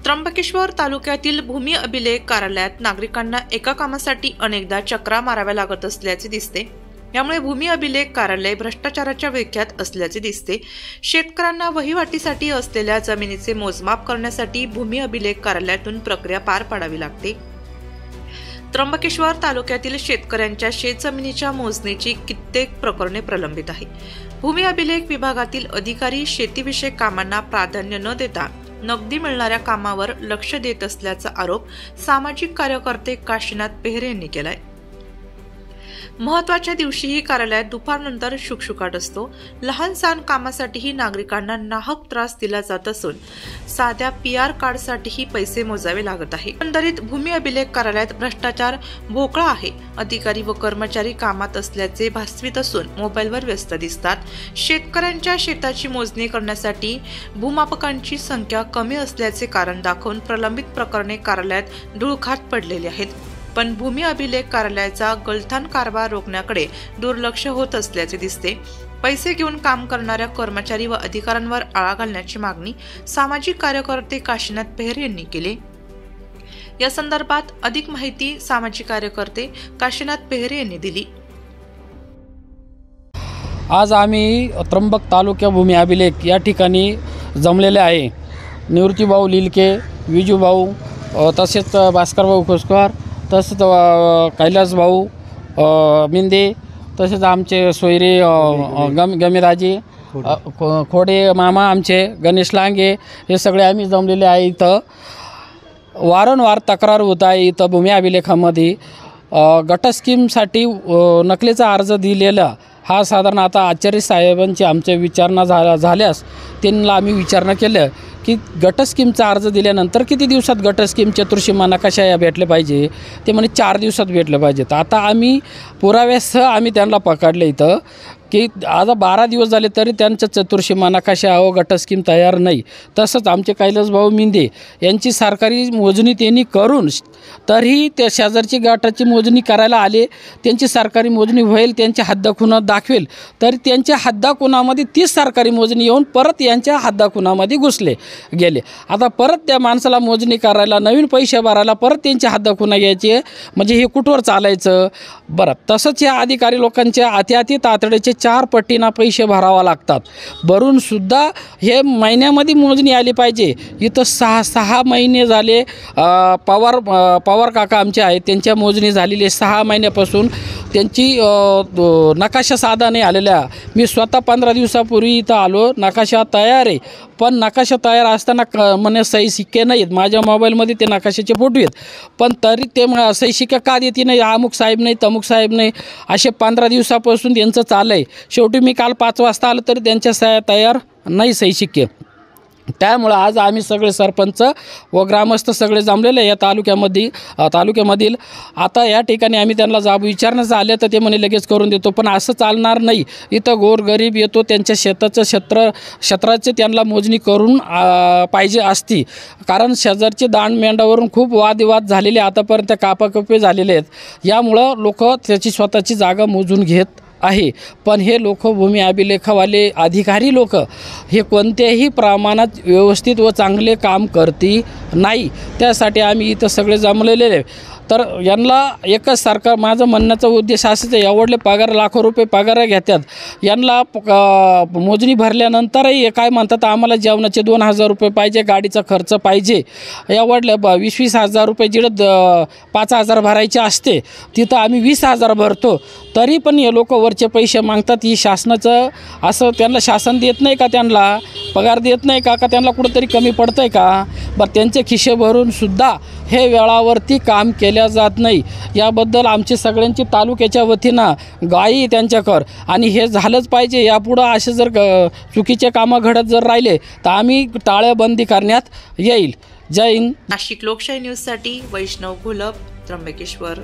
त्र्यंबकेश्वर तालुक्यातील भूमी अभिलेख कार्यालयात नागरिकांना एका कामासाठी अनेकदा चक्रा माराव्या लागत असल्याचे दिसते। यामुळे भूमी अभिलेख कार्यालय भ्रष्टाचाराच्या विळख्यात असल्याचे दिसते। शेतकऱ्यांना वहिवाटीसाठी असलेल्या जमिनीचे मोजमाप करण्यासाठी भूमी अभिलेख कार्यालयातून प्रक्रिया पार पाडावी लागते। त्र्यंबकेश्वर तालुक्यातील शेतकऱ्यांच्या शेतजमिनीच्या मोजणीची कित्येक प्रकरणे प्रलंबित आहे। भूमी अभिलेख विभागातील अधिकारी शेतीविषयक कामांना प्राधान्य न देता नगदी मिळणाऱ्या कामावर लक्ष देत असल्याचा आरोप सामाजिक कार्यकर्ते काशीनाथ पेहरे यांनी केलाय। महत्त्वाच्या दिवशीही कार्यालयात दुपारनंतर शुकशुकाट असतो। लहान सहान कामासाठीही नागरिकांना नाहक त्रास दिला जात असून साध्या PR कार्डसाठीही पैसे मोजावे लागत आहे। एकंदरीत भूमी अभिलेख कार्यालयात भ्रष्टाचार भोकळा आहे। अधिकारी व कर्मचारी कामात असल्याचे भासवीत असून मोबाईलवर व्यस्त दिसतात। शेतकऱ्यांच्या शेताची मोजणी करण्यासाठी भूमापकांची संख्या कमी असल्याचे कारण दाखवून प्रलंबित प्रकरणे कार्यालयात धुळखात पडलेली आहेत। पण भूमी अभिलेख कार्यालयाचा गलथान कारभार रोखण्याकडे दुर्लक्ष होत असल्याचे दिसते। पैसे घेऊन काम करणाऱ्या कर्मचारी व अधिकाऱ्यांवर आळा घालण्याची मागणी सामाजिक कार्यकर्ते काशीनाथ पेहरे यांनी केली। या संदर्भात अधिक माहिती सामाजिक कार्यकर्ते काशीनाथ पेहरे यांनी दिली। आज आम्ही त्र्यंबक तालुक्या भूमी अभिलेख या ठिकाणी जमलेले आहे। निवृत्तीभाऊ लिलके, विजूभाऊ, तसेच भास्करभाऊ खोसकर, तसेच कैलास भाऊ मिंदे, तसेच आमचे सोयरे गमेदाजी खोडे मामा, आमचे गणेश लांगे, हे सगळे आम्ही जमलेले आहे। इथं वारंवार तक्रार होत आहे। इथं भूमी अभिलेखामध्ये गट स्कीमसाठी नकलेचा अर्ज दिलेला हा साधारण आता आचार्य साहेबांची आमच्या विचारणा झाल्यास त्यांना आम्ही विचारणा केलं की गट स्कीमचा अर्ज दिल्यानंतर किती दिवसात गट स्कीम चतुर्सीमा नकाशा या भेटले पाहिजे। ते म्हणे 4 दिवसात भेटले पाहिजेत। आता आम्ही पुराव्यासह आम्ही त्यांना पकडले इथं की आता 12 दिवस झाले तरी त्यांचं चतुर्सीमा नकाशा व गट स्कीम तयार नाही। तसंच आमचे कैलासभाऊ मिंदे यांची सरकारी मोजणी त्यांनी करून तरीही ते शेजारची गटाची मोजणी करायला आले। त्यांची सरकारी मोजणी होईल, त्यांच्या हद्दखुणा दाखवेल, तर त्यांच्या हद्दखुणामध्ये तीच सरकारी मोजणी येऊन परत यांच्या हद्दखुणामध्ये घुसले गेले। आता परत त्या माणसाला मोजणी करायला, नवीन पैसे भरायला परत त्यांच्या हद्दखुणा यायचे, म्हणजे हे कुठवर चालायचं बरं। तसंच या अधिकारी लोकांच्या अति तातडीचे 4 पटीना पैसे भरावा लागतात। भरून सुद्धा हे महिन्यामध्ये मोजणी आली पाहिजे। इथं 6 महिने झाले। पवार काका आमचे आहेत, त्यांच्या मोजणी झालेली 6 महिन्यापासून त्यांची नकाशा साधा नाही आलेला। मी स्वतः 15 दिवसापूर्वी इथं आलो, नकाशा तयार आहे, पण नकाशा तयार असताना म्हणे सही शिक्के नाहीत। माझ्या मोबाईलमध्ये ते नकाशाचे फोटो आहेत, पण तरी ते सही शिक्के का देते नाही, अमुक साहेब नाही, तमुक साहेब नाही, असे 15 दिवसापासून त्यांचं चाललं आहे। शेवटी मी काल 5 वाजता आलो तरी त्यांच्या सह्या तयार नाही, सही शिक्के। त्यामुळं आज आम्ही सगळे सरपंच व ग्रामस्थ सगळे जमलेले या तालुक्यामधील आता या ठिकाणी आम्ही त्यांना जाब विचारण्यास आले तर ते म्हणे लगेच करून देतो, पण असं चालणार नाही। इथं गोरगरीब येतो, त्यांच्या शेताचं क्षेत्राचे त्यांना मोजणी करून पाहिजे असती, कारण शेजारचे दांडमेंढावरून खूप वादविवाद झालेले, आतापर्यंत कापाकपे झालेले आहेत। यामुळं लोक त्याची स्वतःची जागा मोजून घेत आहे, पण हे लोक भूमी अभिलेखवाले अधिकारी लोक हे कोणत्याही प्रमाणात व्यवस्थित व चांगले काम करती नाही। त्यासाठी आम्ही इथं सगळे जमलेले तर यांना एकच सरकार, माझं म्हणण्याचा उद्देश असंच आहे, एवढले पगार लाखो रुपये पगार घेतात, यांना मोजणी भरल्यानंतरही काय म्हणतात आम्हाला जेवणाचे 2000 रुपये पाहिजे, गाडीचा खर्च पाहिजे। एवढले 20-20 हजार रुपये जिथं 5000 भरायचे असते तिथं आम्ही 20,000 भरतो, तरी पण हे लोक वरचे पैसे मागतात। ही शासनाचं असं त्यांना शासन देत नाही का, त्यांना पगार देत नाही का, त्यांना कुठंतरी कमी पडतं आहे का? बरं, त्यांचे खिसे भरून सुद्धा हे वेळावरती काम केल्या जात नाही। याबद्दल आमची सगळ्यांची तालुक्याच्या वतीनं ग्वाही त्यांच्याकर, आणि हे झालंच पाहिजे। यापुढं असे जर चुकीचे कामं घडत जर राहिले तर आम्ही टाळेबंदी करण्यात येईल। जय हिंद। नाशिक लोकशाही न्यूजसाठी वैष्णव घोलप, त्र्यंबकेश्वर।